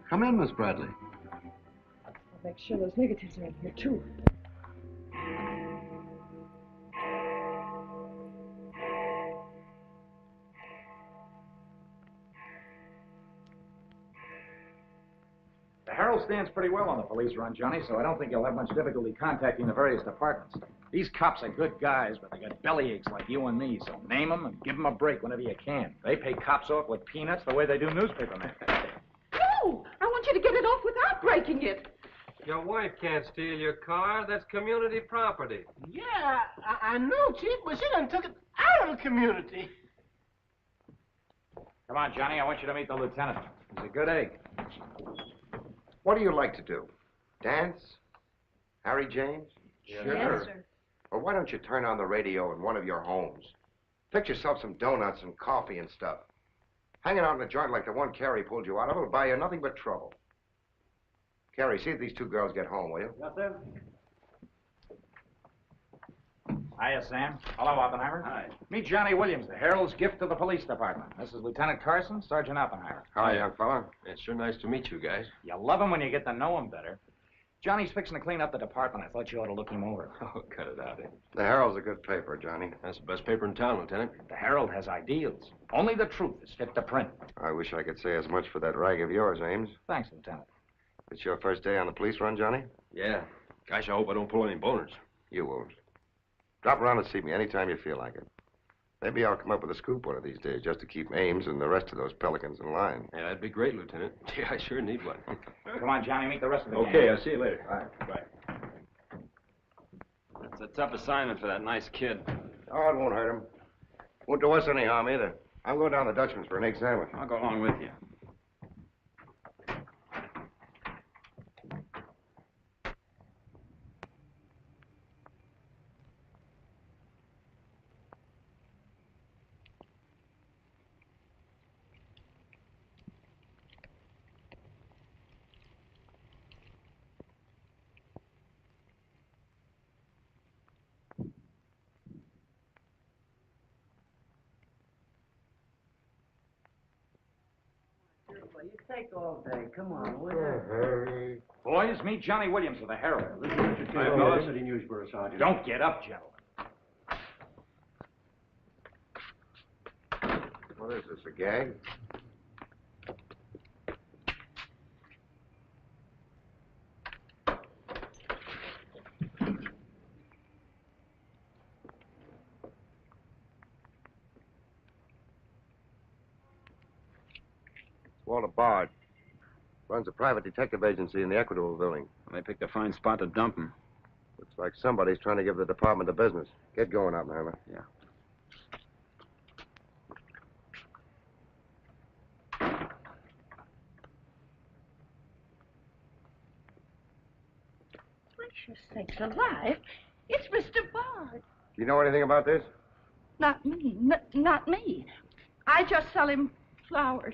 Come in, Miss Bradley. I'll make sure those negatives are in here, too. The Herald stands pretty well on the police run, Johnny, so I don't think you'll have much difficulty contacting the various departments. These cops are good guys, but they got bellyaches like you and me, so name them and give them a break whenever you can. They pay cops off with peanuts the way they do newspapermen. No! I want you to get it off without breaking it. Your wife can't steal your car. That's community property. Yeah, I know, Chief, but she done took it out of the community. Come on, Johnny, I want you to meet the lieutenant. He's a good egg. What do you like to do? Dance? Harry James? Yes, sir. Well, why don't you turn on the radio in one of your homes? Fix yourself some donuts and coffee and stuff. Hanging out in a joint like the one Carrie pulled you out of will buy you nothing but trouble. Carrie, see if these two girls get home, will you? Yes, sir. Hiya, Sam. Hello, Oppenheimer. Hi. Meet Johnny Williams, the Herald's gift to the police department. This is Lieutenant Carson, Sergeant Oppenheimer. Hi, young fella. It's sure nice to meet you guys. You love him when you get to know him better. Johnny's fixing to clean up the department. I thought you ought to look him over. Oh, cut it out, eh? The Herald's a good paper, Johnny. That's the best paper in town, Lieutenant. The Herald has ideals. Only the truth is fit to print. I wish I could say as much for that rag of yours, Ames. Thanks, Lieutenant. It's your first day on the police run, Johnny? Yeah. Gosh, I hope I don't pull any boners. You won't. Drop around and see me anytime you feel like it. Maybe I'll come up with a scoop one of these days just to keep Ames and the rest of those pelicans in line. Yeah, that'd be great, Lieutenant. Yeah, I sure need one. Come on, Johnny, meet the rest of the gang. Okay, I'll see you later. All right. Bye. That's a tough assignment for that nice kid. Oh, it won't hurt him. Won't do us any harm either. I'm going down to Dutchman's for an egg sandwich. I'll go along with you. You take all day. Come on, will you? Boys, meet Johnny Williams of the Herald. Hi, fellas. City Newsbureau, Sergeant. Don't get up, gentlemen. What is this, a gag? Walter Bard. Runs a private detective agency in the Equitable Building. They picked a fine spot to dump him. Looks like somebody's trying to give the department a business. Get going, Oppenheimer. Yeah. Gracious sakes alive. It's Mr. Bard. Do you know anything about this? Not me. Not me. I just sell him flowers.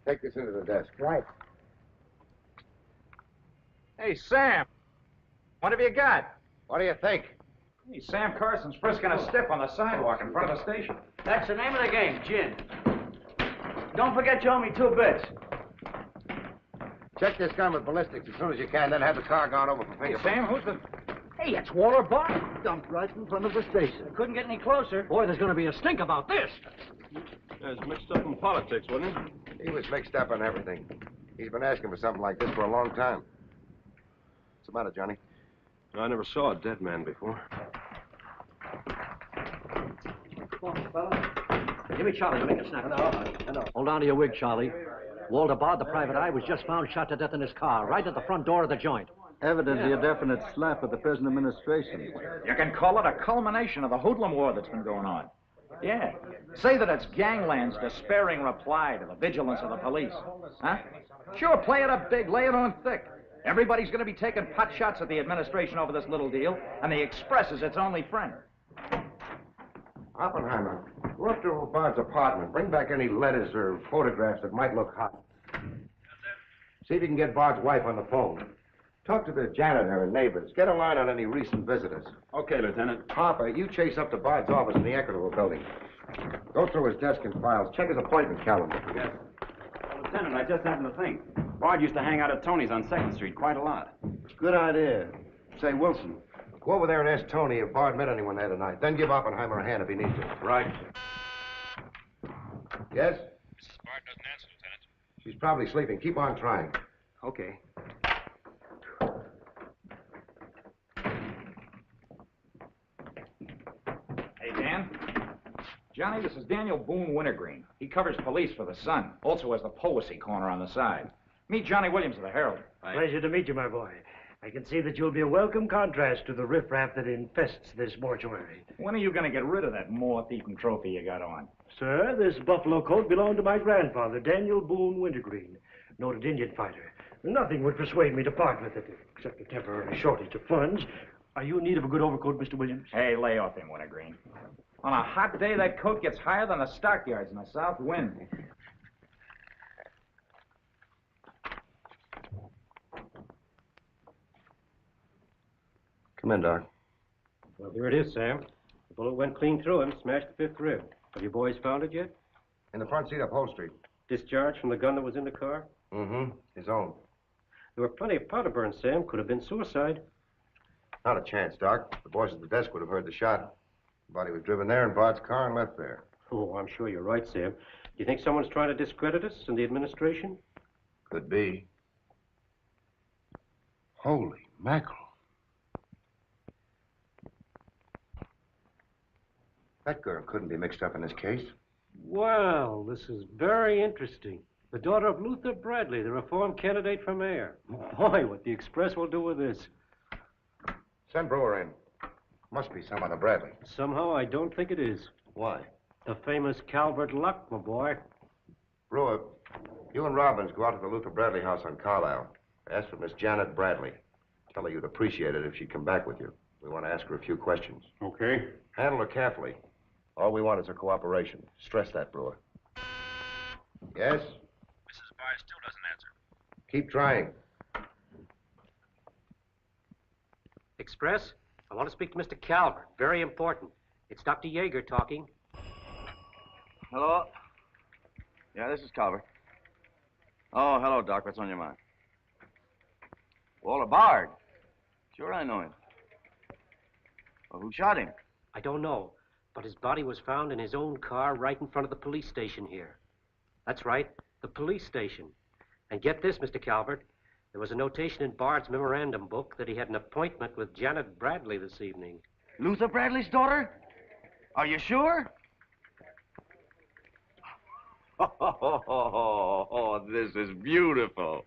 Take this into the desk. Right. Hey, Sam. What have you got? What do you think? Hey, Sam Carson's frisking a stiff on the sidewalk in front of the station. That's the name of the game, gin. Don't forget you owe me 2 bits. Check this gun with ballistics as soon as you can, then have the car gone over for Hey, fingerprints. Sam, who's the... Hey, it's Walter Bard. Dumped right in front of the station. Couldn't get any closer. Boy, there's going to be a stink about this. That's mixed up in politics, wasn't he? He was mixed up on everything. He's been asking for something like this for a long time. What's the matter, Johnny? I never saw a dead man before. Come on, fella. Give me Charlie to make a snap. No. Hold on to your wig, Charlie. Walter Bard, the private eye, was just found shot to death in his car, right at the front door of the joint. Evidently a definite slap at the present administration. You can call it a culmination of the hoodlum war that's been going on. Yeah. Say that it's gangland's despairing reply to the vigilance of the police. Huh? Sure, play it up big, lay it on thick. Everybody's going to be taking pot shots at the administration over this little deal, and the Express is its only friend. Oppenheimer, go up to Bard's apartment. Bring back any letters or photographs that might look hot. See if you can get Bard's wife on the phone. Talk to the janitor and neighbors. Get a line on any recent visitors. Okay, Lieutenant. Harper, you chase up to Bard's office in the Equitable building. Go through his desk and files. Check his appointment calendar. Yes. Well, Lieutenant, I just happened to think. Bard used to hang out at Tony's on 2nd Street quite a lot. Good idea. Say, Wilson, go over there and ask Tony if Bard met anyone there tonight. Then give Oppenheimer a hand if he needs it. Right. Yes? Mrs. Bard doesn't answer, Lieutenant. She's probably sleeping. Keep on trying. Okay. Hey, Dan. Johnny, this is Daniel Boone Wintergreen. He covers police for the Sun. Also has the Poesy Corner on the side. Meet Johnny Williams of the Herald. Pleasure to meet you, my boy. I can see that you'll be a welcome contrast to the riffraff that infests this mortuary. When are you going to get rid of that moth-eaten trophy you got on? Sir, this buffalo coat belonged to my grandfather, Daniel Boone Wintergreen, noted Indian fighter. Nothing would persuade me to part with it, except a temporary shortage of funds. Are you in need of a good overcoat, Mr. Williams? Hey, lay off him, Wintergreen. On a hot day, that coat gets higher than the stockyards in a south wind. Come in, Doc. Well, here it is, Sam. The bullet went clean through him, smashed the 5th rib. Have you boys found it yet? In the front seat upholstery. Discharged from the gun that was in the car? Mm-hmm. His own. There were plenty of powder burns, Sam. Could have been suicide. Not a chance, Doc. The boys at the desk would have heard the shot. The body was driven there in Bard's car and left there. Oh, I'm sure you're right, Sam. Do you think someone's trying to discredit us in the administration? Could be. Holy mackerel. That girl couldn't be mixed up in this case. Well, this is very interesting. The daughter of Luther Bradley, the reform candidate for mayor. Boy, what the Express will do with this. Send Brewer in. Must be some other Bradley. Somehow, I don't think it is. Why? The famous Calvert Luck, my boy. Brewer, you and Robbins go out to the Luther Bradley house on Carlisle. Ask for Miss Janet Bradley. Tell her you'd appreciate it if she'd come back with you. We want to ask her a few questions. Okay. Handle her carefully. All we want is her cooperation. Stress that, Brewer. Yes? Mrs. Bard still doesn't answer. Keep trying. Express? I want to speak to Mr. Calvert. Very important. It's Dr. Yeager talking. Hello? Yeah, this is Calvert. Oh, hello, Doc. What's on your mind? Walter Bard. Sure, I know him. Well, who shot him? I don't know, but his body was found in his own car right in front of the police station here. That's right, the police station. And get this, Mr. Calvert. There was a notation in Bard's memorandum book that he had an appointment with Janet Bradley this evening. Luther Bradley's daughter? Are you sure? Oh, this is beautiful.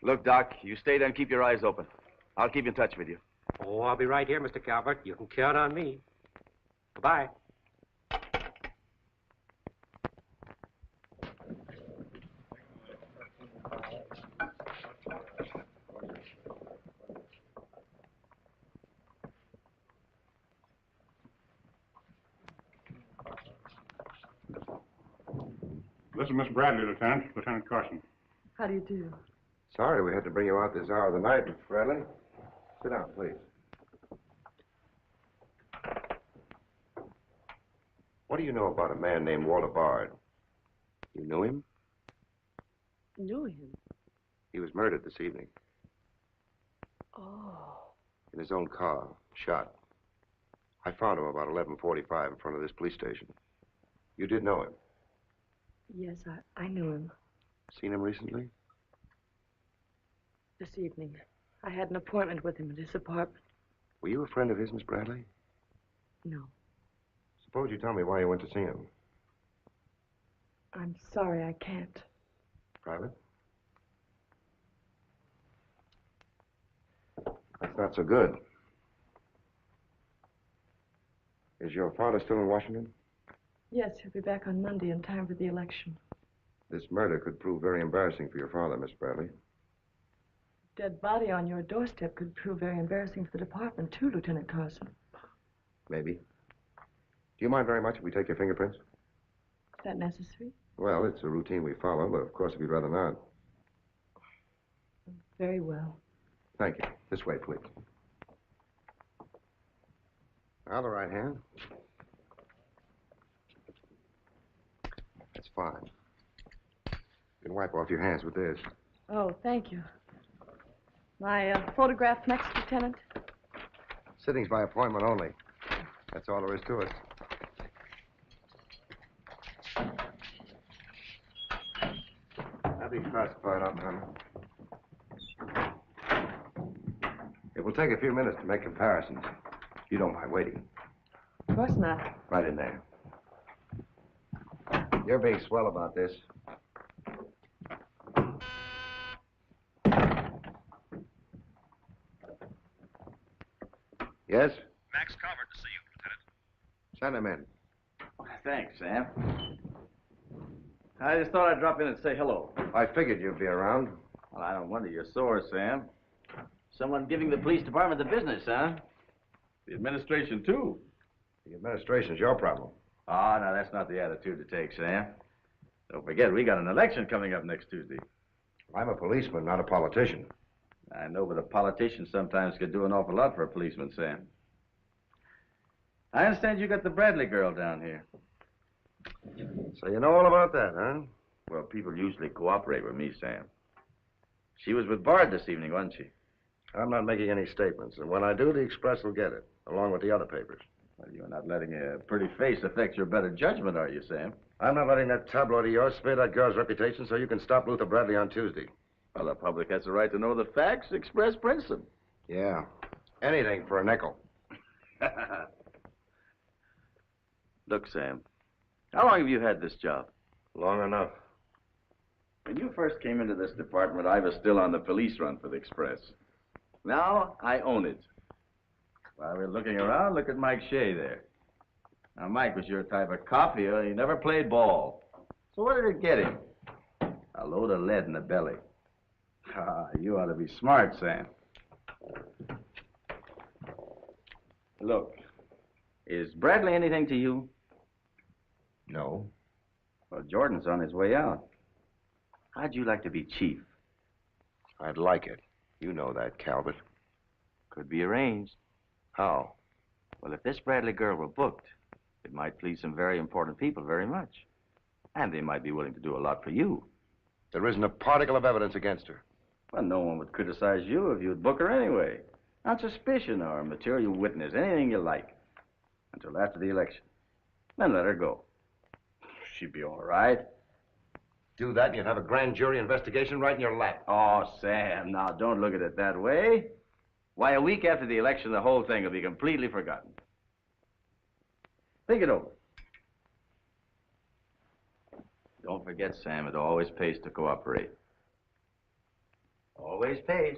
Look, Doc, you stay there and keep your eyes open. I'll keep in touch with you. Oh, I'll be right here, Mr. Calvert. You can count on me. Goodbye. This is Miss Bradley, Lieutenant. Lieutenant Carson. How do you do? Sorry we had to bring you out this hour of the night, Miss Bradley. Sit down, please. What do you know about a man named Walter Bard? You knew him? Knew him? He was murdered this evening. Oh. In his own car, shot. I found him about 11:45 in front of this police station. You did know him? Yes, I knew him. Seen him recently? This evening. I had an appointment with him at his apartment. Were you a friend of his, Miss Bradley? No. Suppose you tell me why you went to see him. I'm sorry I can't. Private? That's not so good. Is your father still in Washington? Yes, he'll be back on Monday in time for the election. This murder could prove very embarrassing for your father, Miss Bradley. Dead body on your doorstep could prove very embarrassing for the department, too, Lieutenant Carson. Maybe. Do you mind very much if we take your fingerprints? Is that necessary? Well, it's a routine we follow, but of course if you'd rather not. Very well. Thank you. This way, please. Now the right hand. That's fine. You can wipe off your hands with this. Oh, thank you. My photograph next, Lieutenant? Sittings by appointment only. That's all there is to it. That'll be classified, Oppenheimer. It will take a few minutes to make comparisons. You don't mind waiting. Of course not. Right in there. You're being swell about this. Yes? Max Calvert to see you, Lieutenant. Send him in. Thanks, Sam. I just thought I'd drop in and say hello. I figured you'd be around. Well, I don't wonder you're sore, Sam. Someone giving the police department the business, huh? The administration, too. The administration's your problem. Oh, no, that's not the attitude to take, Sam. Don't forget, we got an election coming up next Tuesday. I'm a policeman, not a politician. I know, but a politician sometimes could do an awful lot for a policeman, Sam. I understand you got the Bradley girl down here. So you know all about that, huh? Well, people usually cooperate with me, Sam. She was with Bard this evening, wasn't she? I'm not making any statements, and when I do, the Express will get it, along with the other papers. Well, you're not letting a pretty face affect your better judgment, are you, Sam? I'm not letting that tabloid of yours smear that girl's reputation so you can stop Luther Bradley on Tuesday. Well, the public has the right to know the facts. Express prints them. Yeah. Anything for a nickel. Look, Sam, how long have you had this job? Long enough. When you first came into this department, I was still on the police run for the Express. Now, I own it. While we're looking around, look at Mike Shea there. Now, Mike was your type of cop here. He never played ball. So what did it get him? A load of lead in the belly. Ah, you ought to be smart, Sam. Look, is Bradley anything to you? No. Well, Jordan's on his way out. How'd you like to be chief? I'd like it. You know that, Calvert. Could be arranged. How? Well, if this Bradley girl were booked, it might please some very important people very much. And they might be willing to do a lot for you. There isn't a particle of evidence against her. Well, no one would criticize you if you'd book her anyway. On suspicion or material witness, anything you like. Until after the election. Then let her go. She'd be all right. Do that and you'd have a grand jury investigation right in your lap. Oh, Sam, now don't look at it that way. Why, a week after the election, the whole thing will be completely forgotten. Think it over. Don't forget, Sam, it always pays to cooperate. Always pays.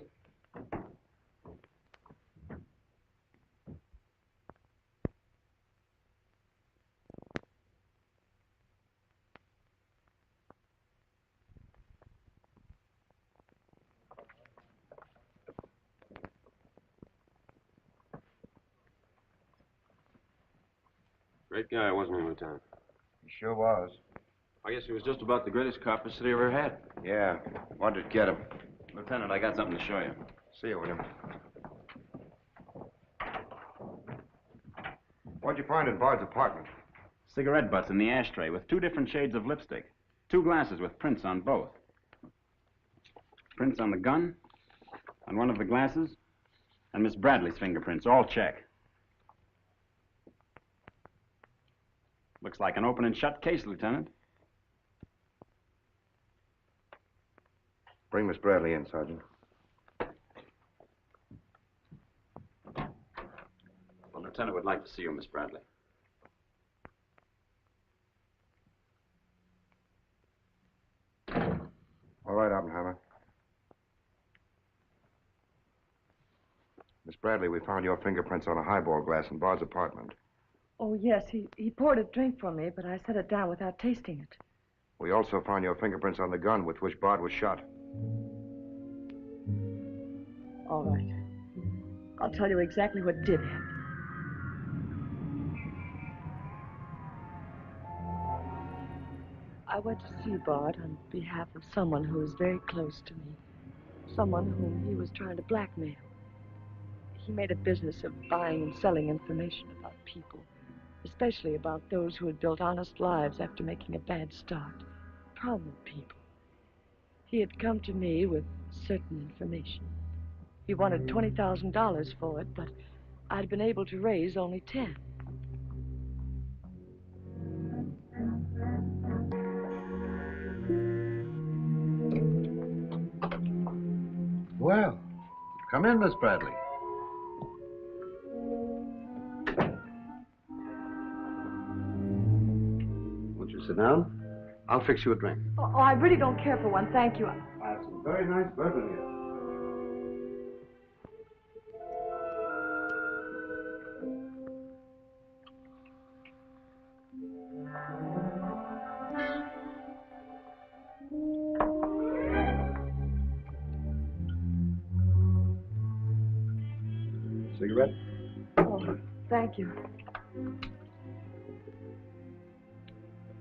Great guy, wasn't he, Lieutenant? He sure was. I guess he was just about the greatest cop the city ever had. Yeah. Wanted to get him. Lieutenant, I got something to show you. See you, William. What'd you find in Bard's apartment? Cigarette butts in the ashtray with 2 different shades of lipstick. 2 glasses with prints on both. Prints on the gun, on one of the glasses, and Miss Bradley's fingerprints, all check. Looks like an open and shut case, Lieutenant. Bring Miss Bradley in, Sergeant. The lieutenant would like to see you, Miss Bradley. All right, Oppenheimer. Miss Bradley, we found your fingerprints on a highball glass in Bard's apartment. Oh, yes, he poured a drink for me, but I set it down without tasting it. We also found your fingerprints on the gun with which Bard was shot. All right. I'll tell you exactly what did happen. I went to see Bard on behalf of someone who is very close to me. someone whom he was trying to blackmail. He made a business of buying and selling information about people, especially about those who had built honest lives after making a bad start. Problem people. He had come to me with certain information. He wanted $20,000 for it, but I'd been able to raise only 10. Well, come in, Miss Bradley. Won't you sit down? I'll fix you a drink. Oh, I really don't care for one, thank you. I have some very nice bourbon here. Cigarette? Oh, thank you.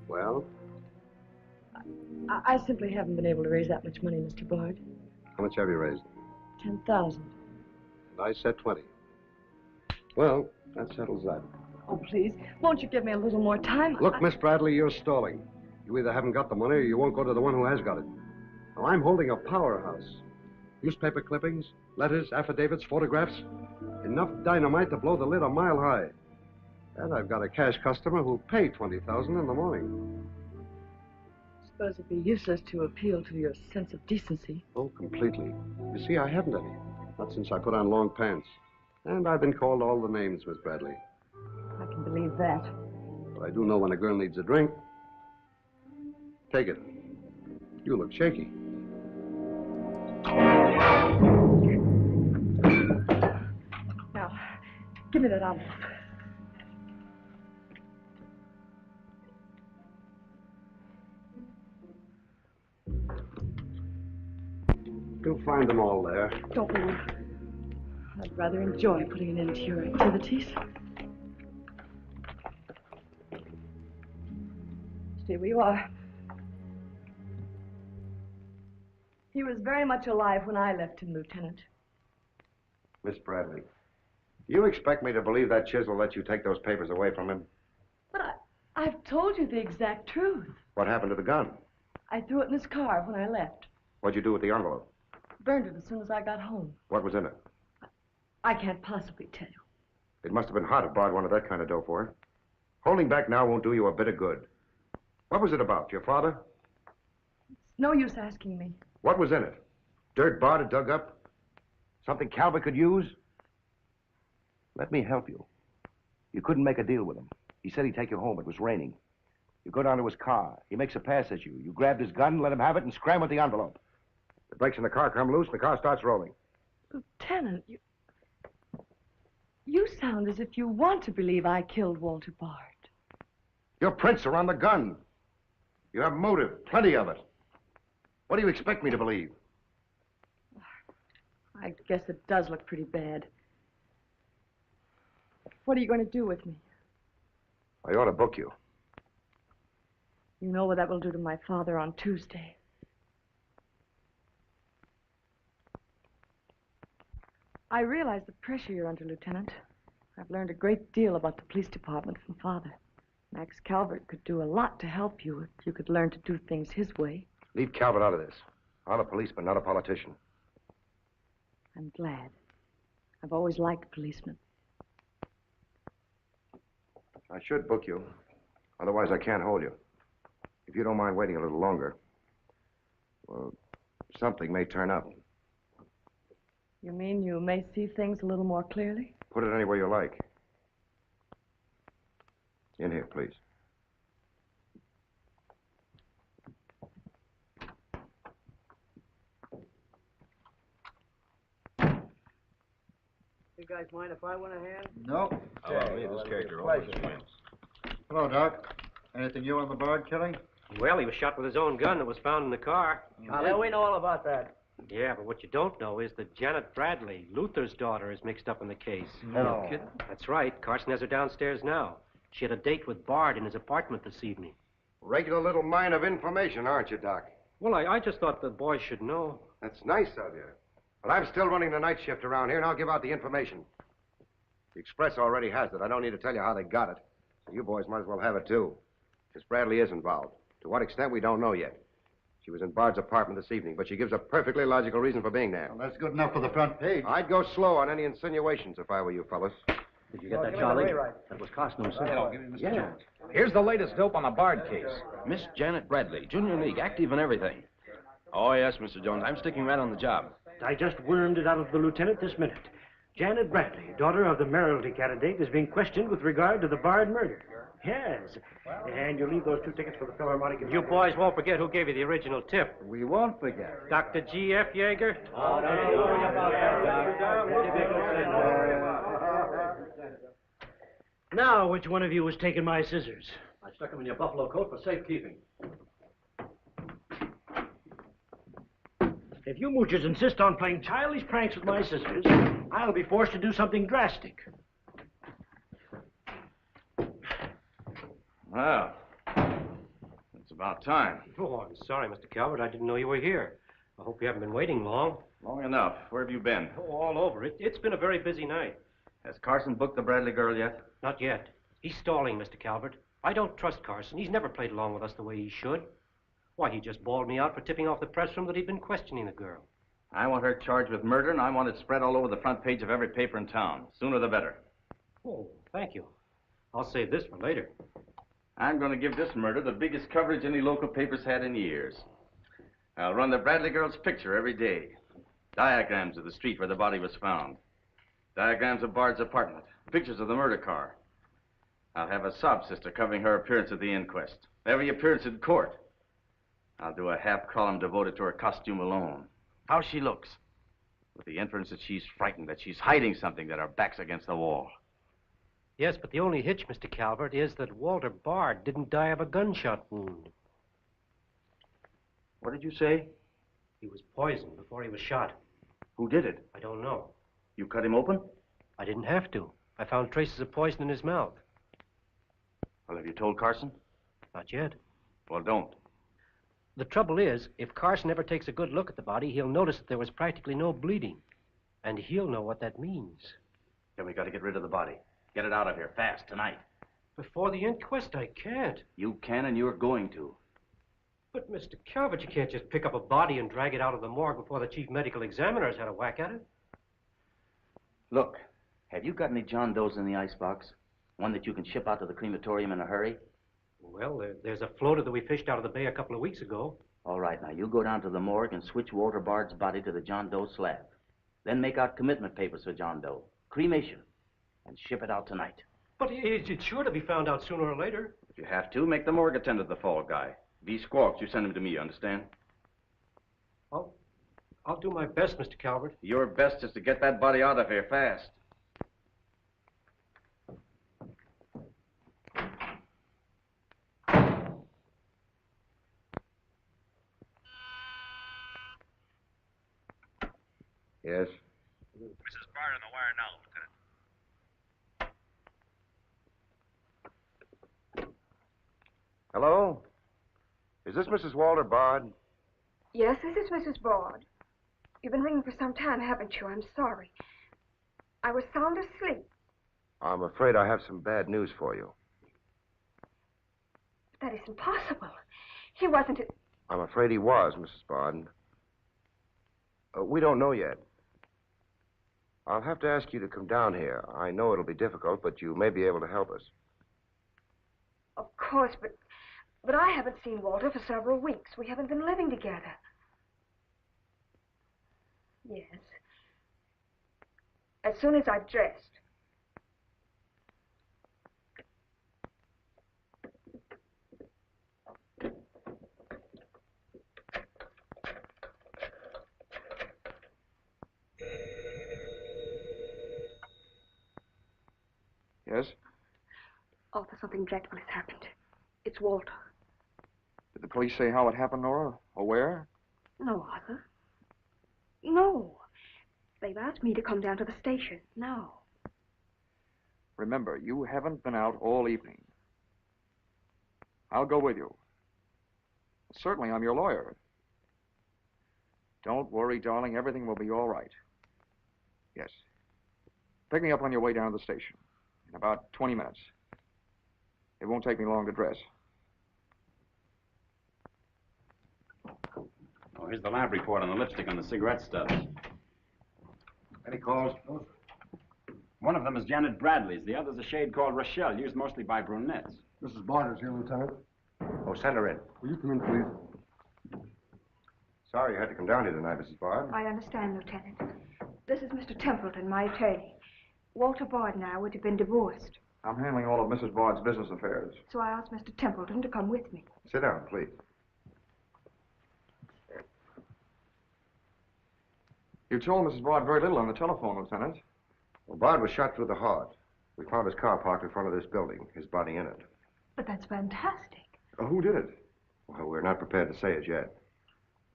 Well, I simply haven't been able to raise that much money, Mr. Bard. how much have you raised? 10,000. And I said 20. Well, that settles that. Oh, please, won't you give me a little more time? Look, Miss Bradley, you're stalling. You either haven't got the money or you won't go to the one who has got it. Now, I'm holding a powerhouse. Newspaper clippings, letters, affidavits, photographs. Enough dynamite to blow the lid a mile high. And I've got a cash customer who'll pay $20,000 in the morning. I suppose it'd be useless to appeal to your sense of decency. Oh, completely. You see, I haven't any. Not since I put on long pants. And I've been called all the names, Miss Bradley. I can believe that. But I do know when a girl needs a drink. Take it. You look shaky. Now, give me that envelope. You'll find them all there. Don't worry. I'd rather enjoy putting an end to your activities. Stay where you are. He was very much alive when I left him, Lieutenant. Miss Bradley, you expect me to believe that chisel let you take those papers away from him? But I've told you the exact truth. What happened to the gun? I threw it in his car when I left. What'd you do with the envelope? Burned it as soon as I got home. What was in it? I can't possibly tell you. It must have been hard to Bard wanted that kind of dough for her. Holding back now won't do you a bit of good. What was it about? Your father? It's no use asking me. What was in it? Dirt Bard had dug up? Something Calvert could use? Let me help you. You couldn't make a deal with him. He said he'd take you home. It was raining. You go down to his car. He makes a pass at you. You grabbed his gun, let him have it, and scram with the envelope. The brakes in the car come loose, and the car starts rolling. Lieutenant, you sound as if you want to believe I killed Walter Bard. Your prints are on the gun. You have motive, plenty of it. What do you expect me to believe? I guess it does look pretty bad. What are you going to do with me? I ought to book you. You know what that will do to my father on Tuesday. I realize the pressure you're under, Lieutenant. I've learned a great deal about the police department from Father. Max Calvert could do a lot to help you if you could learn to do things his way. Leave Calvert out of this. I'm a policeman, not a politician. I'm glad. I've always liked policemen. I should book you. Otherwise, I can't hold you. If you don't mind waiting a little longer, well, something may turn up. You mean you may see things a little more clearly? Put it anywhere you like. In here, please. You guys mind if I went a hand? No. This character always wins. Hello, Doc. Anything new on the Bard killing? Well, he was shot with his own gun that was found in the car. Yeah, we know all about that. Yeah, but what you don't know is that Janet Bradley, Luther's daughter, is mixed up in the case. No. Kidding? That's right. Carson has her downstairs now. She had a date with Bard in his apartment this evening. Regular little mine of information, aren't you, Doc? Well, I just thought the boys should know. That's nice of you. But I'm still running the night shift around here, and I'll give out the information. The Express already has it. I don't need to tell you how they got it. So you boys might as well have it, too. Miss Bradley is involved. To what extent, we don't know yet. She was in Bard's apartment this evening, but she gives a perfectly logical reason for being there. Well, that's good enough for the front page. I'd go slow on any insinuations if I were you fellas. Did you get that, Charlie? That was Carson himself. Yeah. Here's the latest dope on the Bard case. Miss Janet Bradley, Junior League, active and everything. Oh, yes, Mr. Jones. I'm sticking right on the job. I just wormed it out of the lieutenant this minute. Janet Bradley, daughter of the mayoralty candidate, is being questioned with regard to the Bard murder. Yes. And you'll leave those 2 tickets for the Philharmonic. You boys won't forget who gave you the original tip. We won't forget. Dr. G.F. Yeager? Now, which one of you was taking my scissors? I stuck them in your buffalo coat for safekeeping. If you moochers insist on playing childish pranks with my scissors, I'll be forced to do something drastic. Well, it's about time. Oh, I'm sorry, Mr. Calvert. I didn't know you were here. I hope you haven't been waiting long. Long enough. Where have you been? Oh, all over. It's been a very busy night. Has Carson booked the Bradley girl yet? Not yet. He's stalling, Mr. Calvert. I don't trust Carson. He's never played along with us the way he should. Why, he just bawled me out for tipping off the press room that he'd been questioning the girl. I want her charged with murder, and I want it spread all over the front page of every paper in town. Sooner the better. Oh, thank you. I'll save this for later. I'm going to give this murder the biggest coverage any local paper's had in years. I'll run the Bradley girl's picture every day. Diagrams of the street where the body was found. Diagrams of Bard's apartment. Pictures of the murder car. I'll have a sob sister covering her appearance at the inquest. Every appearance in court. I'll do a half column devoted to her costume alone. How she looks. With the inference that she's frightened, that she's hiding something, that her back's against the wall. Yes, but the only hitch, Mr. Calvert, is that Walter Bard didn't die of a gunshot wound. What did you say? He was poisoned before he was shot. Who did it? I don't know. You cut him open? I didn't have to. I found traces of poison in his mouth. Well, have you told Carson? Not yet. Well, don't. The trouble is, if Carson ever takes a good look at the body, he'll notice that there was practically no bleeding. And he'll know what that means. Then we got to get rid of the body. Get it out of here, fast, tonight. Before the inquest, I can't. You can, and you're going to. But, Mr. Calvert, you can't just pick up a body and drag it out of the morgue before the chief medical examiner's had a whack at it. Look, have you got any John Does in the icebox? One that you can ship out to the crematorium in a hurry? Well, there's a floater that we fished out of the bay a couple of weeks ago. All right, now you go down to the morgue and switch Walter Bard's body to the John Doe slab. Then make out commitment papers for John Doe. Cremation. And ship it out tonight. But it's sure to be found out sooner or later. If you have to, make the morgue attend to the fall guy. If he squawks, you send him to me, you understand? I'll do my best, Mr. Calvert. Your best is to get that body out of here fast. Yes? Mrs. Bard on the wire now, Lieutenant. Hello? Is this Mrs. Walter Bard? Yes, this is Mrs. Bard. You've been ringing for some time, haven't you? I'm sorry. I was sound asleep. I'm afraid I have some bad news for you. That is impossible. He wasn't... I'm afraid he was, Mrs. Bard. We don't know yet. I'll have to ask you to come down here. I know it'll be difficult, but you may be able to help us. Of course, but I haven't seen Walter for several weeks. We haven't been living together. Yes. As soon as I've dressed. Yes? Arthur, something dreadful has happened. It's Walter. Did the police say how it happened, Nora? Or where? No, Arthur. No. They've asked me to come down to the station now. Remember, you haven't been out all evening. I'll go with you. Certainly, I'm your lawyer. Don't worry, darling. Everything will be all right. Yes. Pick me up on your way down to the station. In about 20 minutes. It won't take me long to dress. Oh, here's the lab report on the lipstick on the cigarette stubs. Any calls? One of them is Janet Bradley's. The other's a shade called Rochelle, used mostly by brunettes. Mrs. Barter's here, Lieutenant. Oh, send her in. Will you come in, please? Sorry you had to come down here tonight, Mrs. Bard. I understand, Lieutenant. This is Mr. Templeton, my attorney. Walter Bard and I would have been divorced, I'm handling all of Mrs. Bard's business affairs. so I asked Mr. Templeton to come with me. Sit down, please. You told Mrs. Bard very little on the telephone, Lieutenant. Well, Bard was shot through the heart. We found his car parked in front of this building, his body in it. But that's fantastic. Who did it? Well, we're not prepared to say it yet.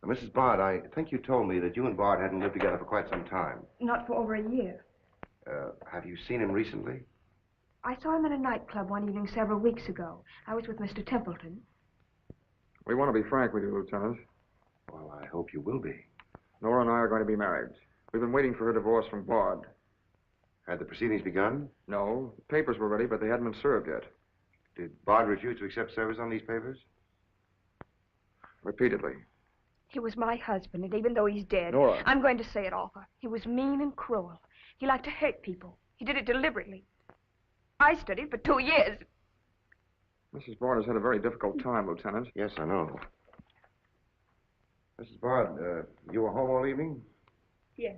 Now, Mrs. Bard, I think you told me that you and Bard hadn't lived together for quite some time. Not for over a year. Have you seen him recently? I saw him at a nightclub one evening several weeks ago. I was with Mr. Templeton. We want to be frank with you, Lieutenant. Well, I hope you will be. Nora and I are going to be married. We've been waiting for her divorce from Bard. Had the proceedings begun? No. The papers were ready, but they hadn't been served yet. Did Bard refuse to accept service on these papers? Repeatedly. He was my husband, and even though he's dead, Nora. I'm going to say it, Arthur. He was mean and cruel. He liked to hurt people. He did it deliberately. I studied for 2 years. Mrs. Bard has had a very difficult time, Lieutenant. Yes, I know. Mrs. Bard, you were home all evening? Yes.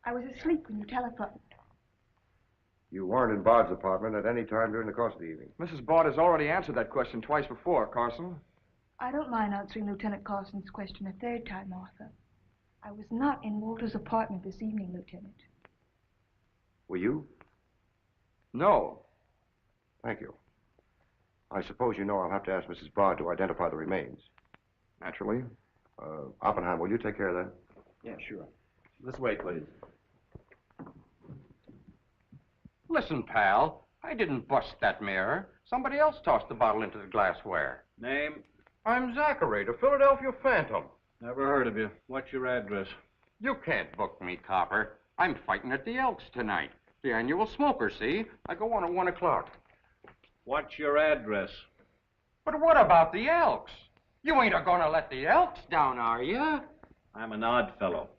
I was asleep when you telephoned. You weren't in Bard's apartment at any time during the course of the evening. Mrs. Bard has already answered that question twice before, Carson. I don't mind answering Lieutenant Carson's question a third time, Arthur. I was not in Walter's apartment this evening, Lieutenant. Were you? No. Thank you. I suppose you know I'll have to ask Mrs. Bard to identify the remains. Naturally. Oppenheim, will you take care of that? Yeah, sure. This way, please. Listen, pal, I didn't bust that mirror. Somebody else tossed the bottle into the glassware. Name? I'm Zachary, the Philadelphia Phantom. Never heard of you. What's your address? You can't book me, Copper. I'm fighting at the Elks tonight. The annual smoker, see? I go on at 1 o'clock. What's your address? But what about the Elks? You ain't a-gonna let the Elks down, are you? I'm an odd fellow.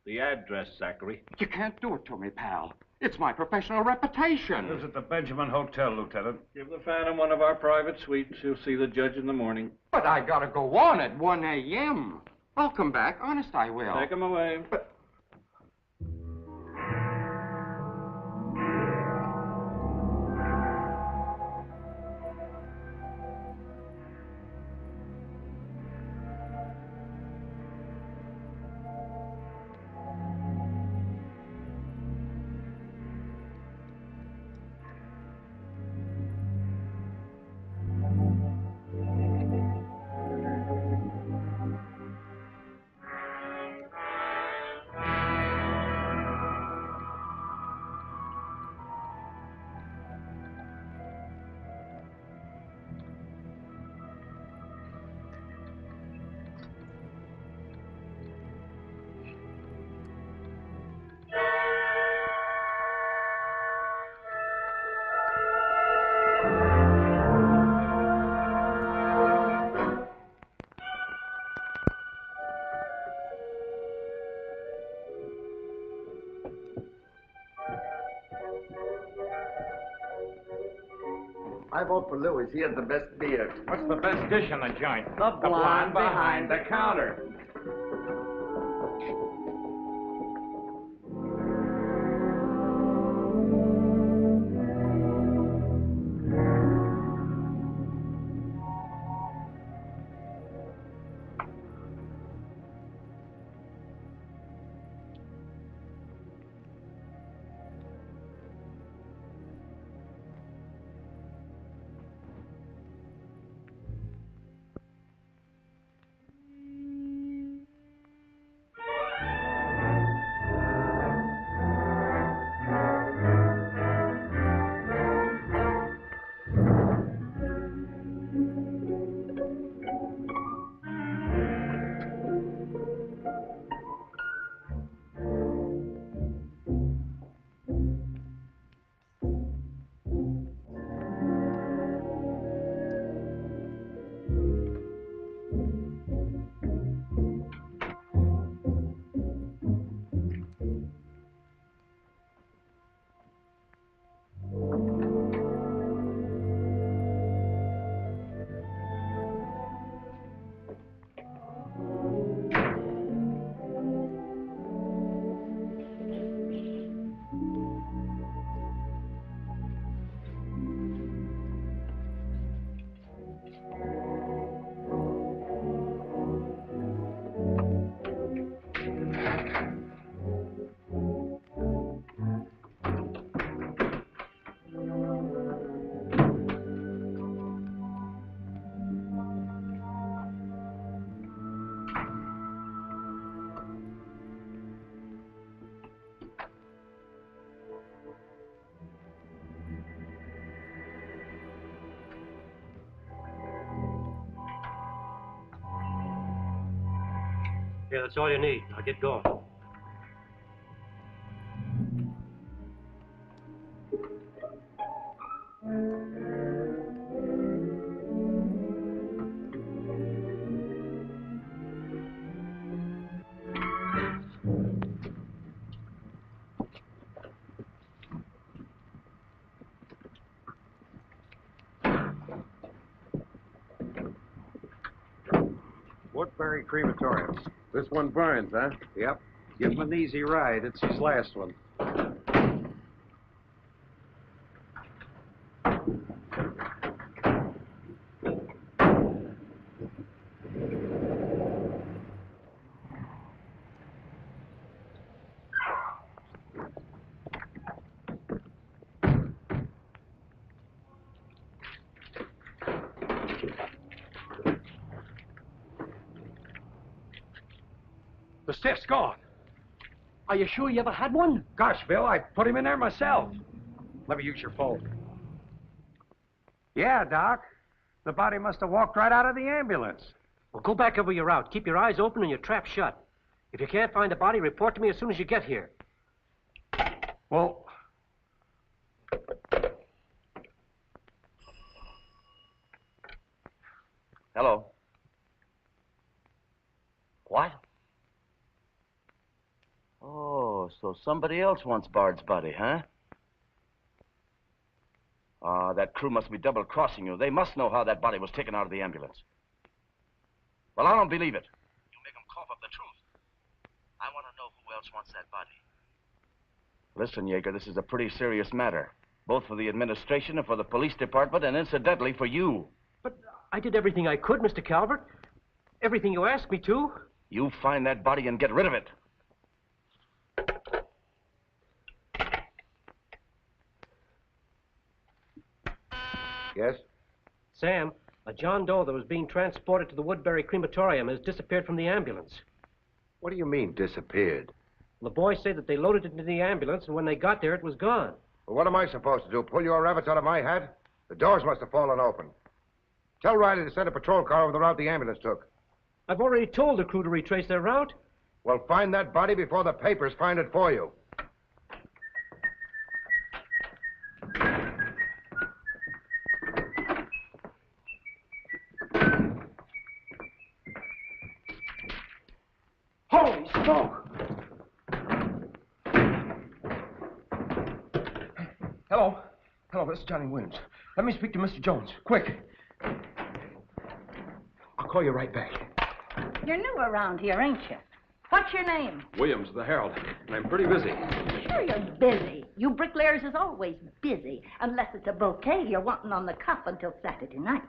The address, Zachary. You can't do it to me, pal. It's my professional reputation. This is at the Benjamin Hotel, Lieutenant. Give the Phantom one of our private suites. He'll see the judge in the morning. But I gotta go on at 1 a.m. I'll come back. Honest, I will. Take him away. But... I vote for Louis. He has the best beer. What's the best dish in the joint? The blonde behind the counter. Here, that's all you need. I'll get going. Woodbury Crematorium. This one burns, huh? Yep. Give him an easy ride. It's his last one. The stiff's gone. Are you sure you ever had one? Gosh, Bill, I put him in there myself. Let me use your phone. Yeah, Doc. The body must have walked right out of the ambulance. Well, go back over your route. Keep your eyes open and your trap shut. If you can't find the body, report to me as soon as you get here. Well... Hello. What? Oh, so somebody else wants Bard's body, huh? Ah, that crew must be double-crossing you. They must know how that body was taken out of the ambulance. Well, I don't believe it. You make them cough up the truth. I want to know who else wants that body. Listen, Yeager, this is a pretty serious matter. Both for the administration and for the police department, and incidentally for you. But I did everything I could, Mr. Calvert. Everything you asked me to. You find that body and get rid of it. Yes? Sam, a John Doe that was being transported to the Woodbury Crematorium has disappeared from the ambulance. What do you mean, disappeared? The boys say that they loaded it into the ambulance, and when they got there, it was gone. Well, what am I supposed to do? Pull your rabbits out of my hat? The doors must have fallen open. Tell Riley to send a patrol car over the route the ambulance took. I've already told the crew to retrace their route. Well, find that body before the papers find it for you. Holy smoke! Hello. Hello, this is Johnny Williams. Let me speak to Mr. Jones. Quick. I'll call you right back. You're new around here, ain't you? What's your name? Williams, the Herald. And I'm pretty busy. Sure you're busy. You bricklayers is always busy, unless it's a bouquet you're wanting on the cuff until Saturday night.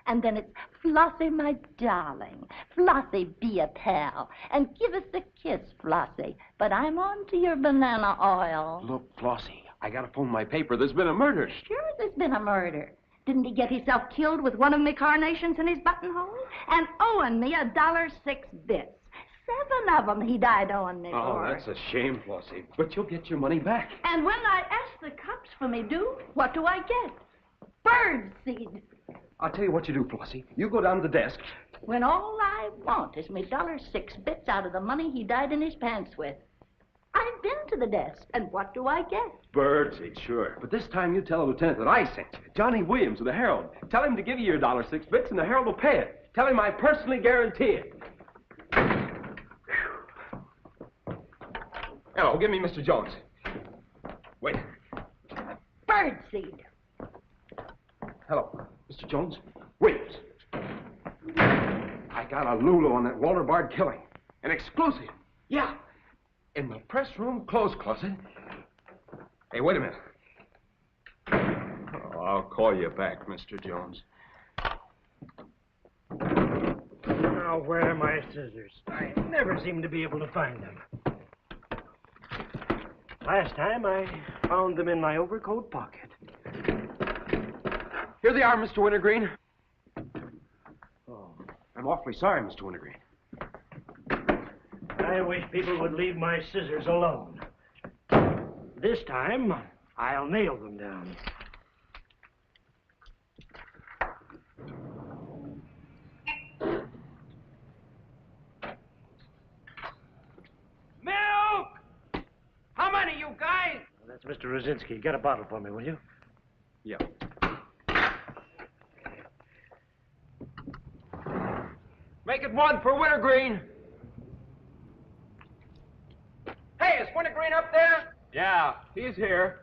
And then it's, Flossie, my darling. Flossie, be a pal. And give us a kiss, Flossie. But I'm on to your banana oil. Look, Flossie, I gotta phone my paper. There's been a murder. Sure there's been a murder. Didn't he get himself killed with one of me carnations in his buttonhole? And owing me $1.06 bits. 7 of them he died owing me Oh, for. that's a shame, Flossie. But you'll get your money back. And when I ask the cops for me due, what do I get? Bird seed. I'll tell you what you do, Flossie. You go down to the desk. When all I want is me $1.06 bits out of the money he died in his pants with. I've been to the desk, and what do I get? Birdseed, sure. But this time you tell the lieutenant that I sent you. Johnny Williams of the Herald. Tell him to give you your $1.06 bits, and the Herald will pay it. Tell him I personally guarantee it. Hello, give me Mr. Jones. Wait. Birdseed. Hello, Mr. Jones. Williams. I got a Lulu on that Walter Bard killing. An exclusive. Yeah. In the press room clothes closet. Hey, wait a minute. Oh, I'll call you back, Mr. Jones. Now, where are my scissors? I never seem to be able to find them. Last time, I found them in my overcoat pocket. Here they are, Mr. Wintergreen. Oh, I'm awfully sorry, Mr. Wintergreen. I wish people would leave my scissors alone. This time, I'll nail them down. That's Mr. Rosinski. Get a bottle for me, will you? Yeah. Make it one for Wintergreen. Hey, is Wintergreen up there? Yeah, he's here.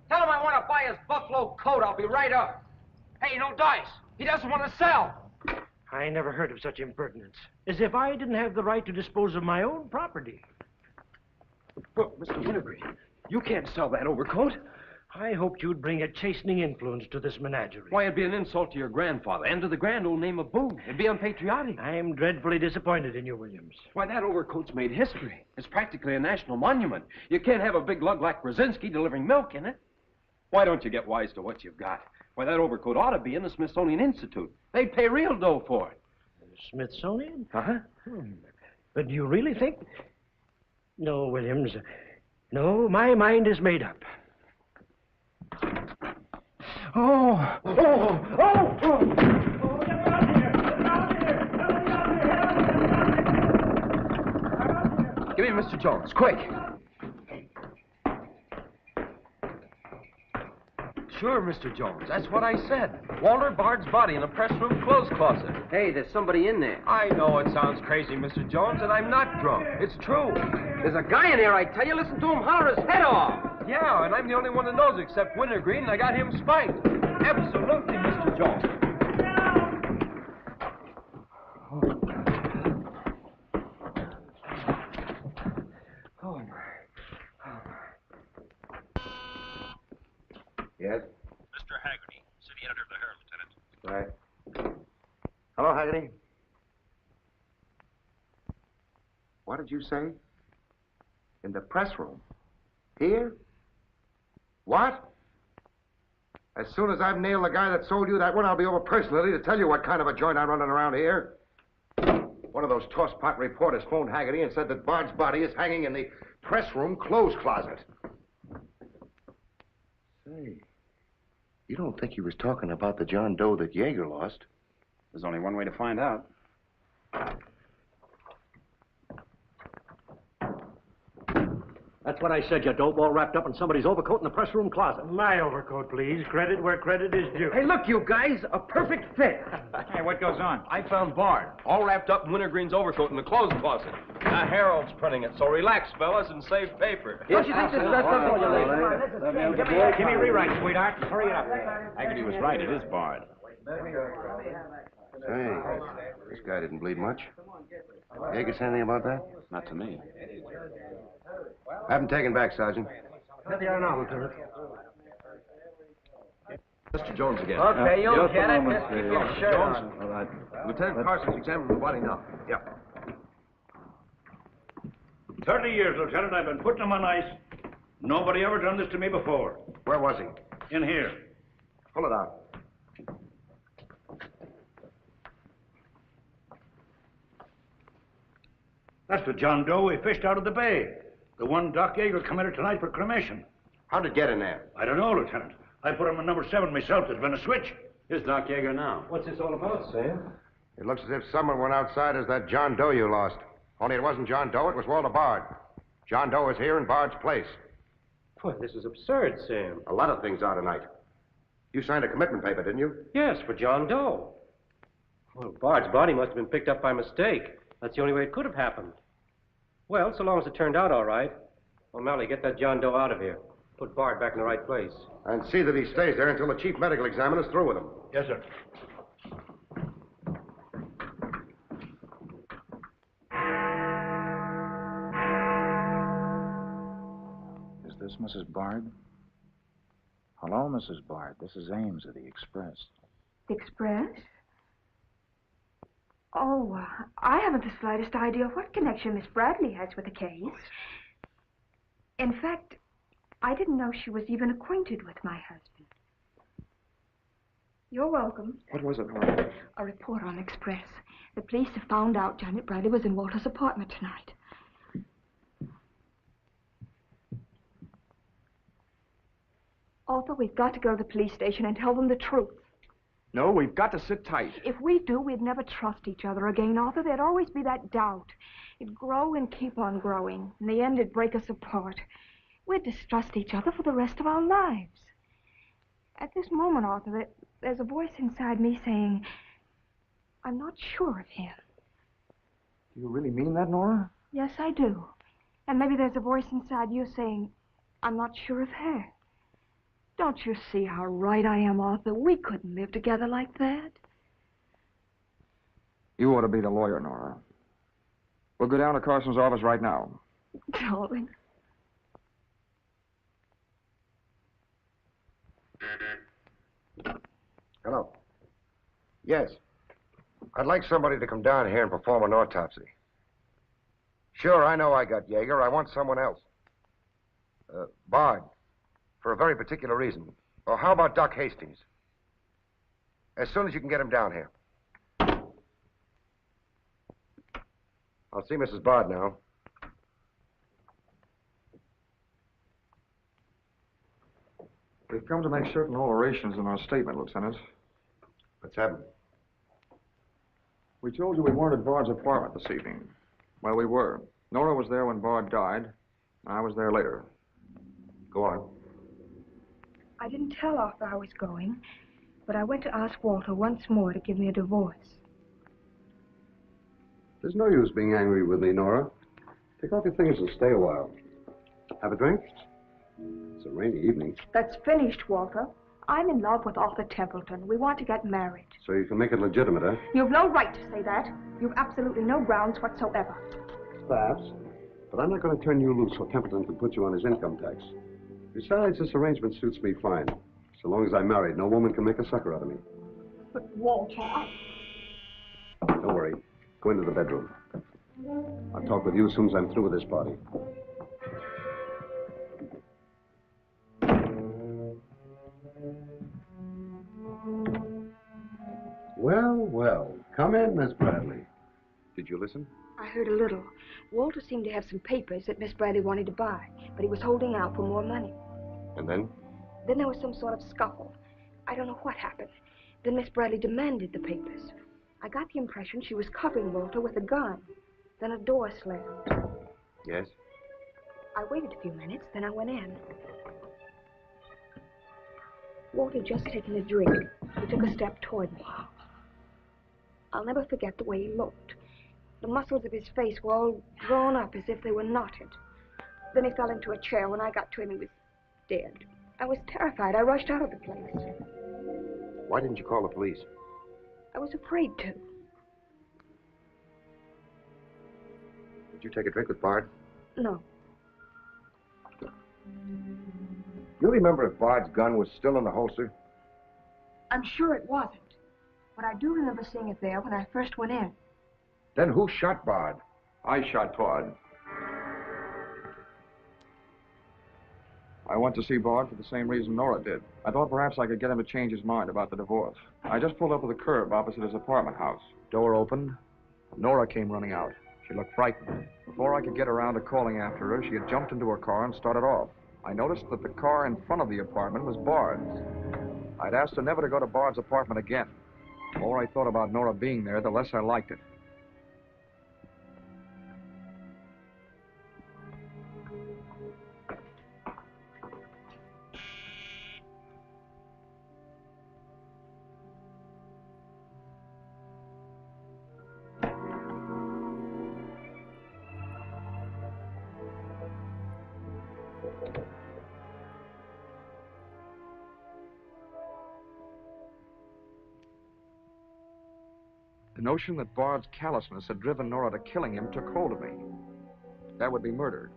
Tell him I want to buy his buffalo coat. I'll be right up. Hey, no dice. He doesn't want to sell. I never heard of such impertinence. As if I didn't have the right to dispose of my own property. Look, Mr. Wintergreen, you can't sell that overcoat. I hoped you'd bring a chastening influence to this menagerie. Why, it'd be an insult to your grandfather and to the grand old name of Boone. It'd be unpatriotic. I'm dreadfully disappointed in you, Williams. Why, that overcoat's made history. It's practically a national monument. You can't have a big lug like Brzezinski delivering milk in it. Why don't you get wise to what you've got? Why, that overcoat ought to be in the Smithsonian Institute. They'd pay real dough for it. Smithsonian? Uh-huh. But do you really think... No, Williams. No, my mind is made up. Oh! Give me Mr. Jones, quick. Sure, Mr. Jones. That's what I said. Walter Bard's body in a press room clothes closet. Hey, there's somebody in there. I know it sounds crazy, Mr. Jones, and I'm not drunk. It's true. There's a guy in there, I tell you. Listen to him holler his head off. Yeah, and I'm the only one that knows except Wintergreen, and I got him spiked. Absolutely, Mr. Jones. Oh, yes? Mr. Haggerty, city editor of the Herald, Lieutenant. Right. Hello, Haggerty. What did you say? In the press room? Here? What? As soon as I've nailed the guy that sold you that one, I'll be over personally to tell you what kind of a joint I'm running around here. One of those tosspot reporters phoned Haggerty and said that Bard's body is hanging in the press room clothes closet. Say, you don't think he was talking about the John Doe that Yeager lost? There's only one way to find out. That's what I said, you dope, all wrapped up in somebody's overcoat in the press room closet. My overcoat, please. Credit where credit is due. Hey, look, you guys, a perfect fit. Hey, what goes on? I found Bard, all wrapped up in Wintergreen's overcoat in the clothes closet. The Herald's printing it, so relax, fellas, and save paper. Don't you think this is Give me a rewrite, sweetheart. Hurry it up. Haggerty was right. It is Bard. Hey, this guy didn't bleed much. Yeager say anything about that? Not to me. Have him taken back, Sergeant. There they are now, Lieutenant. Mr. Jones again. Okay, you'll get it. Just keep your shirt Jones. on. All right. Lieutenant Carson's examining the body now. Yeah. 30 years, Lieutenant. I've been putting him on ice. Nobody ever done this to me before. Where was he? In here. Pull it out. That's the John Doe we fished out of the bay. The one Doc Yeager committed tonight for cremation. How'd it get in there? I don't know, Lieutenant. I put him in number 7 myself. There's been a switch. Here's Doc Yeager now. What's this all about, Sam? It looks as if someone went outside as that John Doe you lost. Only it wasn't John Doe, it was Walter Bard. John Doe is here in Bard's place. Boy, this is absurd, Sam. A lot of things are tonight. You signed a commitment paper, didn't you? Yes, for John Doe. Well, Bard's body must have been picked up by mistake. That's the only way it could have happened. Well, so long as it turned out all right. O'Malley, get that John Doe out of here. Put Bard back in the right place. And see that he stays there until the chief medical examiner's through with him. Yes, sir. Is this Mrs. Bard? Hello, Mrs. Bard. This is Ames of the Express. The Express? Oh, I haven't the slightest idea what connection Miss Bradley has with the case. In fact, I didn't know she was even acquainted with my husband. You're welcome. What was it, Laura? A report on Express. The police have found out Janet Bradley was in Walter's apartment tonight. Arthur, we've got to go to the police station and tell them the truth. No, we've got to sit tight. If we do, we'd never trust each other again, Arthur. There'd always be that doubt. It'd grow and keep on growing. In the end, it'd break us apart. We'd distrust each other for the rest of our lives. At this moment, Arthur, there's a voice inside me saying, I'm not sure of him. Do you really mean that, Nora? Yes, I do. And maybe there's a voice inside you saying, I'm not sure of her. Don't you see how right I am, Arthur? We couldn't live together like that. You ought to be the lawyer, Nora. We'll go down to Carson's office right now. Darling. Hello. Yes. I'd like somebody to come down here and perform an autopsy. Sure, I know I got Yeager. I want someone else. Bard. For a very particular reason. Or how about Doc Hastings? As soon as you can get him down here. I'll see Mrs. Bard now. We've come to make certain alterations in our statement, Lieutenant. What's happened? We told you we weren't at Bard's apartment this evening. Well, we were. Nora was there when Bard died. I was there later. Go on. I didn't tell Arthur I was going, but I went to ask Walter once more to give me a divorce. There's no use being angry with me, Nora. Take off your things and stay a while. Have a drink? It's a rainy evening. That's finished, Walter. I'm in love with Arthur Templeton. We want to get married. So you can make it legitimate, huh? You've no right to say that. You've absolutely no grounds whatsoever. Perhaps. But I'm not going to turn you loose so Templeton can put you on his income tax. Besides, this arrangement suits me fine. So long as I'm married, no woman can make a sucker out of me. But, Walter, Don't worry. Go into the bedroom. I'll talk with you as soon as I'm through with this party. Well, well. Come in, Miss Bradley. Did you listen? I heard a little. Walter seemed to have some papers that Miss Bradley wanted to buy, but he was holding out for more money. And then? Then there was some sort of scuffle. I don't know what happened. Then Miss Bradley demanded the papers. I got the impression she was covering Walter with a gun. Then a door slammed. Yes? I waited a few minutes, then I went in. Walter had just taken a drink. He took a step toward me. I'll never forget the way he looked. The muscles of his face were all drawn up as if they were knotted. Then he fell into a chair. When I got to him, he was dead. I was terrified. I rushed out of the place. Why didn't you call the police? I was afraid to. Did you take a drink with Bard? No. You remember if Bard's gun was still in the holster? I'm sure it wasn't. But I do remember seeing it there when I first went in. Then who shot Bard? I shot Bard. I went to see Bard for the same reason Nora did. I thought perhaps I could get him to change his mind about the divorce. I just pulled up to the curb opposite his apartment house. Door opened. Nora came running out. She looked frightened. Before I could get around to calling after her, she had jumped into her car and started off. I noticed that the car in front of the apartment was Bard's. I'd asked her never to go to Bard's apartment again. The more I thought about Nora being there, the less I liked it. The notion that Bard's callousness had driven Nora to killing him took hold of me. That would be murder.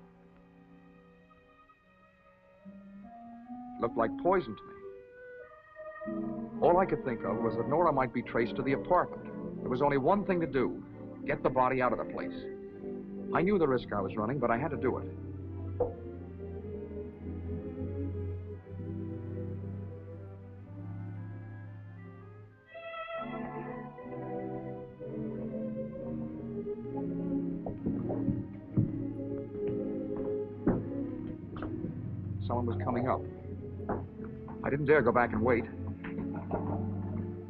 It looked like poison to me. All I could think of was that Nora might be traced to the apartment. There was only one thing to do: get the body out of the place. I knew the risk I was running, but I had to do it. Someone was coming up. I didn't dare go back and wait.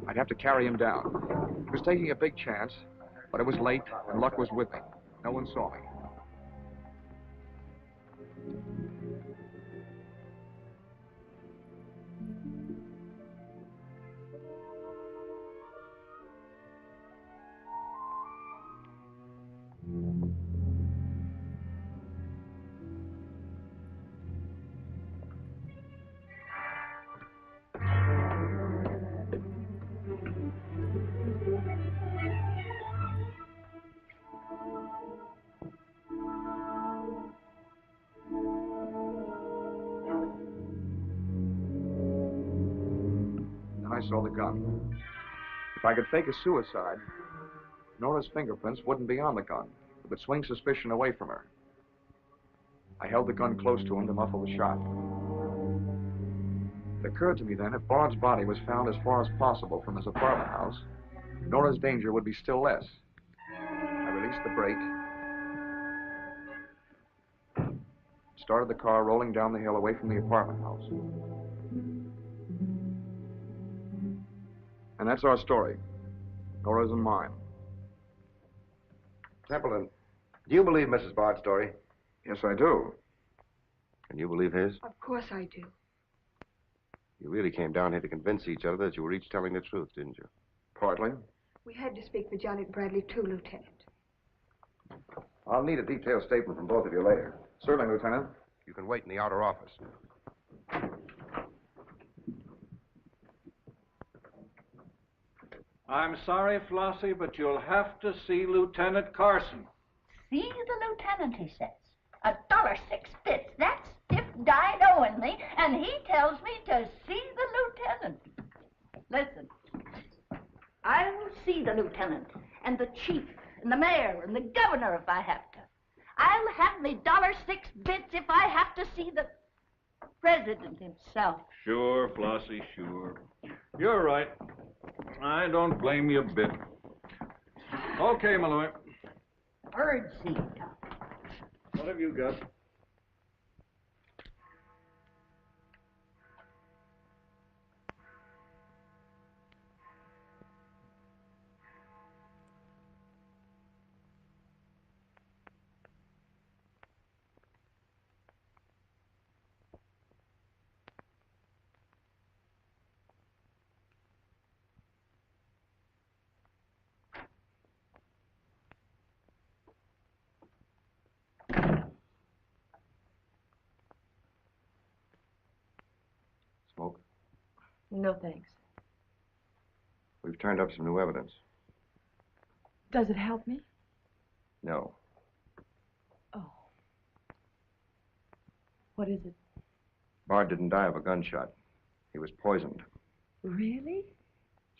I'd have to carry him down. He was taking a big chance, but it was late, and luck was with me. No one saw me. saw the gun. If I could fake a suicide, Nora's fingerprints wouldn't be on the gun. It would swing suspicion away from her. I held the gun close to him to muffle the shot. It occurred to me then, if Bard's body was found as far as possible from his apartment house, Nora's danger would be still less. I released the brake, started the car rolling down the hill away from the apartment house. And that's our story. Nora's and mine. Templeton, do you believe Mrs. Bard's story? Yes, I do. And you believe his? Of course I do. You really came down here to convince each other that you were each telling the truth, didn't you? Partly. We had to speak for Janet Bradley, too, Lieutenant. I'll need a detailed statement from both of you later. Certainly, Lieutenant. You can wait in the outer office. I'm sorry, Flossie, but you'll have to see Lieutenant Carson. See the lieutenant, he says. $1.06. That's stiff died owing me, and he tells me to see the lieutenant. Listen, I'll see the lieutenant, and the chief, and the mayor, and the governor if I have to. I'll have me $1.06 if I have to see the president himself. Sure, Flossie, sure. You're right. I don't blame you a bit. Okay, Malloy. Birdseed. What have you got? Smoke? No, thanks. We've turned up some new evidence. Does it help me? No. Oh. What is it? Bard didn't die of a gunshot. He was poisoned. Really?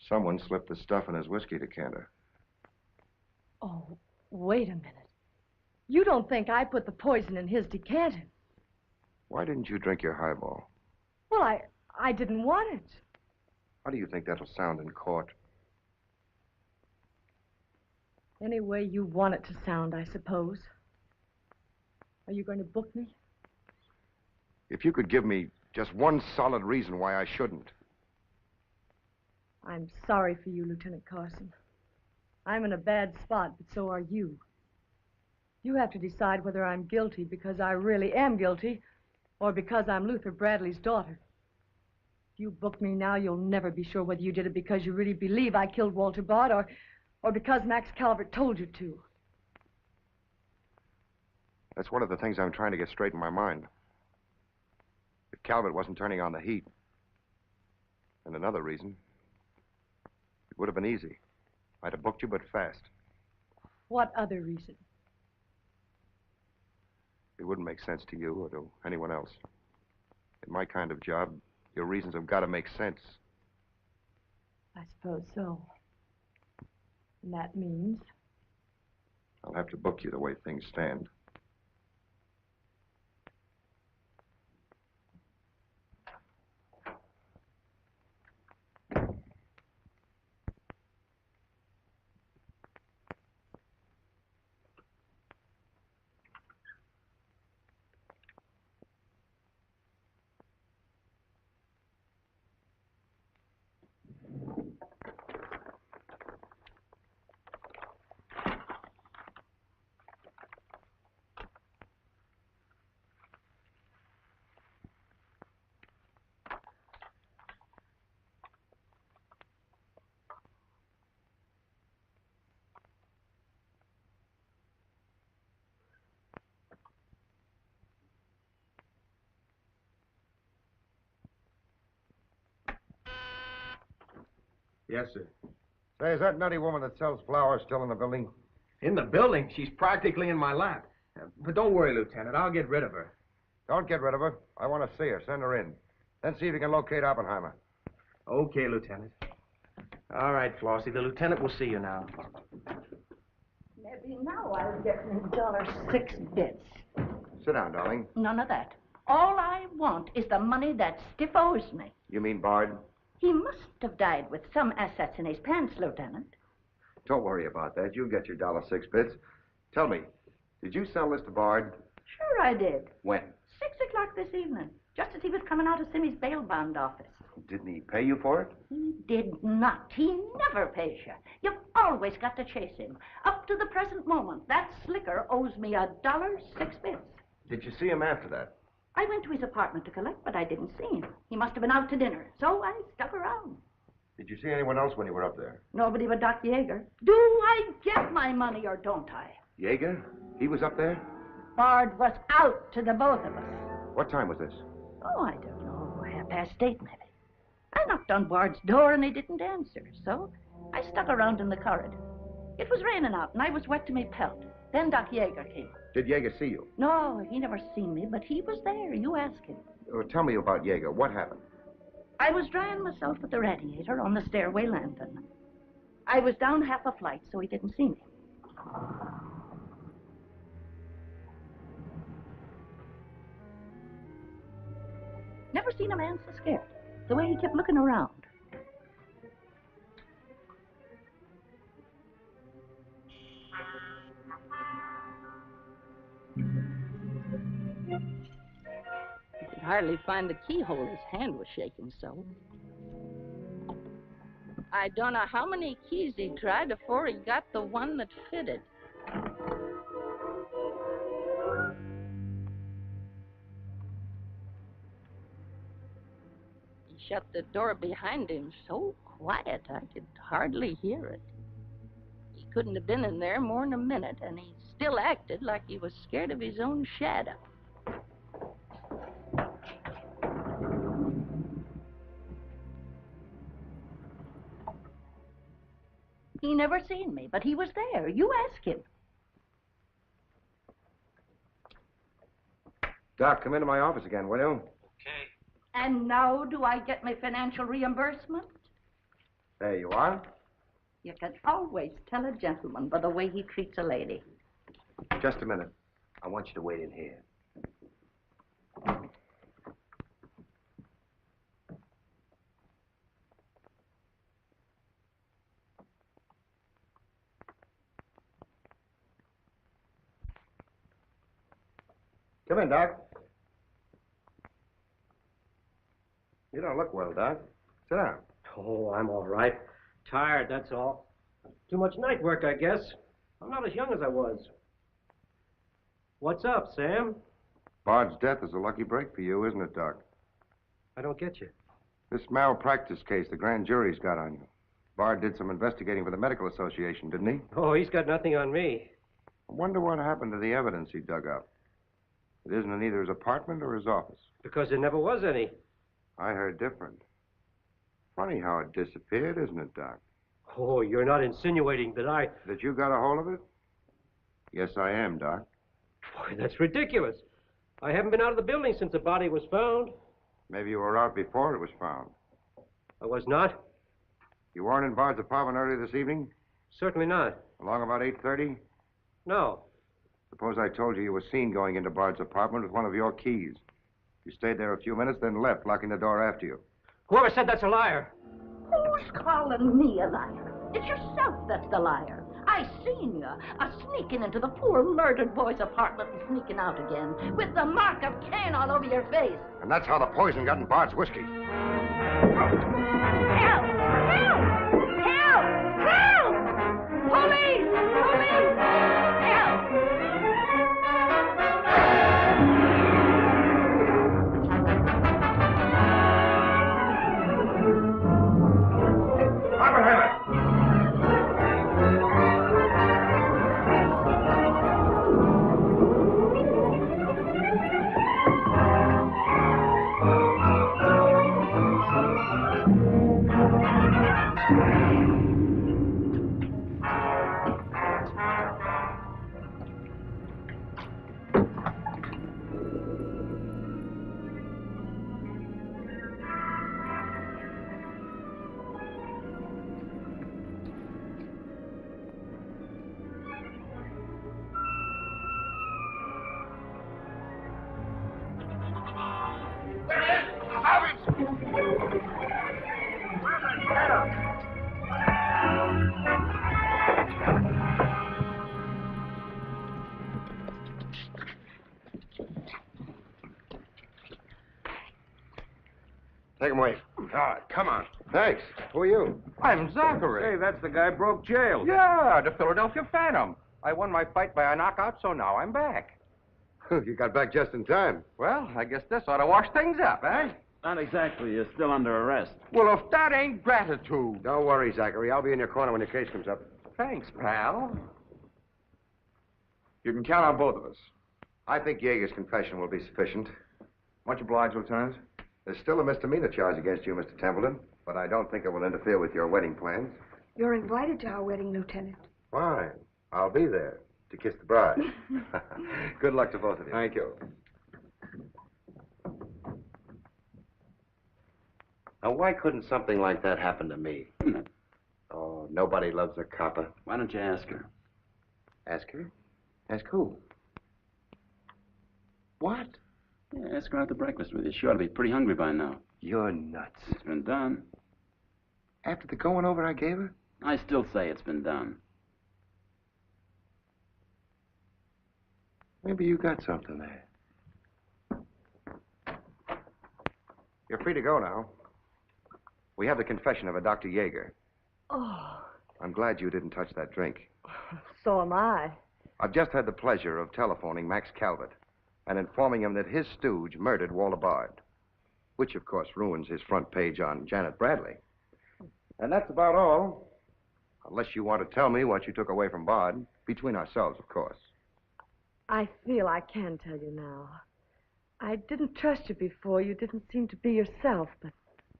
Someone slipped the stuff in his whiskey decanter. Oh, wait a minute. You don't think I put the poison in his decanter? Why didn't you drink your highball? Well, I didn't want it. How do you think that'll sound in court? Any way you want it to sound, I suppose. Are you going to book me? If you could give me just one solid reason why I shouldn't. I'm sorry for you, Lieutenant Carson. I'm in a bad spot, but so are you. You have to decide whether I'm guilty because I really am guilty or because I'm Luther Bradley's daughter. If you book me now, you'll never be sure whether you did it because you really believe I killed Walter Bard or because Max Calvert told you to. That's one of the things I'm trying to get straight in my mind. If Calvert wasn't turning on the heat, and another reason, it would have been easy. I'd have booked you, but fast. What other reason? It wouldn't make sense to you or to anyone else. In my kind of job, your reasons have got to make sense. I suppose so. And that means? I'll have to book you the way things stand. Yes, sir. Say, is that nutty woman that sells flowers still in the building? In the building? She's practically in my lap. But don't worry, Lieutenant. I'll get rid of her. Don't get rid of her. I want to see her. Send her in. Then see if you can locate Oppenheimer. Okay, Lieutenant. All right, Flossie. The lieutenant will see you now. Maybe now I'll get me $6. Sit down, darling. None of that. All I want is the money that Stiff owes me. You mean Bard? He must have died with some assets in his pants, Lieutenant. Don't worry about that. You'll get your $6. Tell me, did you sell this to Bard? Sure I did. When? 6 o'clock this evening, just as he was coming out of Simmy's bail bond office. Didn't he pay you for it? He did not. He never pays you. You've always got to chase him. Up to the present moment, that slicker owes me $6. Did you see him after that? I went to his apartment to collect, but I didn't see him. He must have been out to dinner, so I stuck around. Did you see anyone else when you were up there? Nobody but Doc Yeager. Do I get my money or don't I? Yeager? He was up there? Bard was out to the both of us. What time was this? Oh, I don't know. 8:30, maybe. I knocked on Bard's door and he didn't answer, so I stuck around in the corridor. It was raining out and I was wet to my pelt. Then Doc Yeager came. Did Yeager see you? No, he never seen me, but he was there. You ask him. Tell me about Yeager. What happened? I was drying myself at the radiator on the stairway landing. I was down half a flight, so he didn't see me. Never seen a man so scared. The way he kept looking around. He could hardly find the keyhole. His hand was shaking so. I don't know how many keys he tried before he got the one that fitted. He shut the door behind him so quiet I could hardly hear it. He couldn't have been in there more than a minute, and he still acted like he was scared of his own shadow. He never seen me, but he was there. You ask him. Doc, come into my office again, will you? And now do I get my financial reimbursement? There you are. You can always tell a gentleman by the way he treats a lady. Just a minute. I want you to wait in here. Come in, Doc. You don't look well, Doc. Sit down. Oh, I'm all right. Tired, that's all. Too much night work, I guess. I'm not as young as I was. What's up, Sam? Bard's death is a lucky break for you, isn't it, Doc? I don't get you. This malpractice case the grand jury's got on you. Bard did some investigating for the Medical Association, didn't he? Oh, he's got nothing on me. I wonder what happened to the evidence he dug up. It isn't in either his apartment or his office. Because there never was any. I heard different. Funny how it disappeared, isn't it, Doc? Oh, you're not insinuating that That you got a hold of it? Yes, I am, Doc. Boy, that's ridiculous. I haven't been out of the building since the body was found. Maybe you were out before it was found. I was not. You weren't in Bard's apartment earlier this evening? Certainly not. Along about 8:30? No. Suppose I told you were seen going into Bard's apartment with one of your keys. You stayed there a few minutes, then left, locking the door after you. Whoever said that's a liar? Who's calling me a liar? It's yourself that's the liar. I seen you sneaking into the poor murdered boy's apartment and sneaking out again with the mark of Cain all over your face. And that's how the poison got in Bard's whiskey. Help! Help! Help! Help! Police! Police! Help! Take him away. All right, come on. Thanks. Who are you? I'm Zachary. Hey, that's the guy broke jail. Yeah, the Philadelphia Phantom. I won my fight by a knockout, so now I'm back. You got back just in time. Well, I guess this ought to wash things up, eh? Not exactly. You're still under arrest. Well, if that ain't gratitude. Don't worry, Zachary. I'll be in your corner when your case comes up. Thanks, pal. You can count on both of us. I think Yeager's confession will be sufficient. Much obliged, Lieutenant. There's still a misdemeanor charge against you, Mr. Templeton, but I don't think it will interfere with your wedding plans. You're invited to our wedding, Lieutenant. Fine. I'll be there to kiss the bride. Good luck to both of you. Thank you. Now, why couldn't something like that happen to me? Oh, nobody loves a copper. Why don't you ask her? Ask her? Ask who? What? Yeah, ask her out to breakfast with you. She ought to be pretty hungry by now. You're nuts. It's been done. After the going over I gave her? I still say it's been done. Maybe you got something there. You're free to go now. We have the confession of a Dr. Yeager. Oh, I'm glad you didn't touch that drink. so am I. I've just had the pleasure of telephoning Max Calvert and informing him that his stooge murdered Walter Bard, which, of course, ruins his front page on Janet Bradley. And that's about all. Unless you want to tell me what you took away from Bard, between ourselves, of course. I feel I can tell you now. I didn't trust you before. You didn't seem to be yourself, but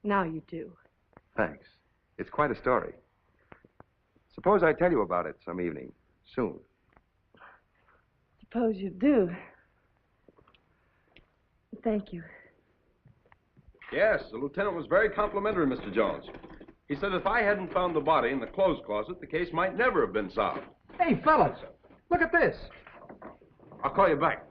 now you do. Thanks. It's quite a story. Suppose I tell you about it some evening, soon. Suppose you do. Thank you. Yes, the lieutenant was very complimentary, Mr. Jones. He said if I hadn't found the body in the clothes closet, the case might never have been solved. Hey, fellas, look at this. I'll call you back.